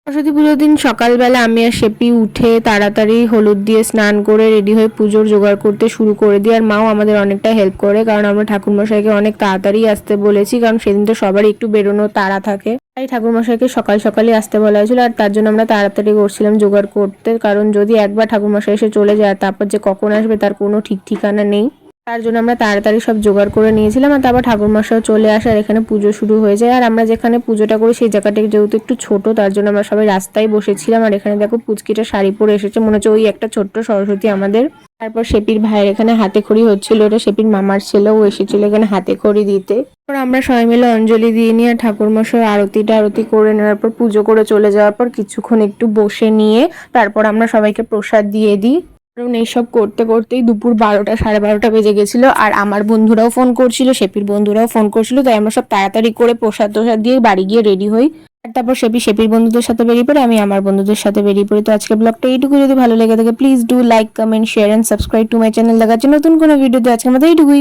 সরস্বতী পুজোর দিন সকালবেলা আমি আর শেপি উঠে তাড়াতাড়ি হলুদ দিয়ে স্নান করে রেডি হয়ে পুজোর জোগাড় করতে শুরু করে দিই। আর মাও আমাদের অনেকটা হেল্প করে, কারণ আমরা ঠাকুরমশাইকে অনেক তাড়াতাড়ি আসতে বলেছি, কারণ সেদিন তো সবারই একটু বেরোনোর তাড়া থাকে। তাই ঠাকুরমশাইকে সকাল সকালই আসতে বলা হয়েছিল, আর তার জন্য আমরা তাড়াতাড়ি করছিলাম জোগাড় করতে, কারণ যদি একবার ঠাকুরমশাই এসে চলে যায় তারপর যে কখন আসবে তার কোনো ঠিক ঠিকানা নেই। তার জন্য আমরা তাড়াতাড়ি সব জোগাড় করে নিয়েছিলাম, আর তারপর ঠাকুরমশাই চলে আসে আর এখানে পুজো শুরু হয়ে যায়। আর আমরা যেখানে পুজোটা করি সেই জায়গাটা যেহেতু একটু ছোট, তার জন্য আমরা সবাই রাস্তায় বসেছিলাম। আর এখানে দেখো পুচকিটা শাড়ি পরে এসেছে, মনে হচ্ছে ওই একটা ছোট্ট সরস্বতী আমাদের। তারপর শেপির ভাইয়ের এখানে হাতে খড়ি হচ্ছিল, ওটা শেপির মামার ছেলেও এসেছিল এখানে হাতে খড়ি দিতে। তারপর আমরা সবাই মিলে অঞ্জলি দিয়ে নিয়ে ঠাকুরমশাই আরতি করে নেওয়ার পর পুজো করে চলে যাওয়ার পর কিছুক্ষণ একটু বসে নিয়ে তারপর আমরা সবাইকে প্রসাদ দিয়ে দিই। কারণ এইসব করতে করতেই দুপুর 12টা 12:30 বেজে গেছিল, আর আমার বন্ধুরাও ফোন করছিল, শেপির বন্ধুরাও ফোন করছিল, তাই আমরা সব তাড়াতাড়ি করে প্রসাদ দিয়ে বাড়ি গিয়ে রেডি হই। আর তারপর শেপির বন্ধুদের সাথে বেরিয়ে পড়ে, আমি আমার বন্ধুদের সাথে বেরিয়ে পড়ি। তো আজকে ব্লগটা এইটুকু, যদি ভালো লেগে থাকে please do like, comment, share and subscribe to my channel. দেখার জন্য নতুন কোনো ভিডিওতে আজকের মতো এইটুকুই।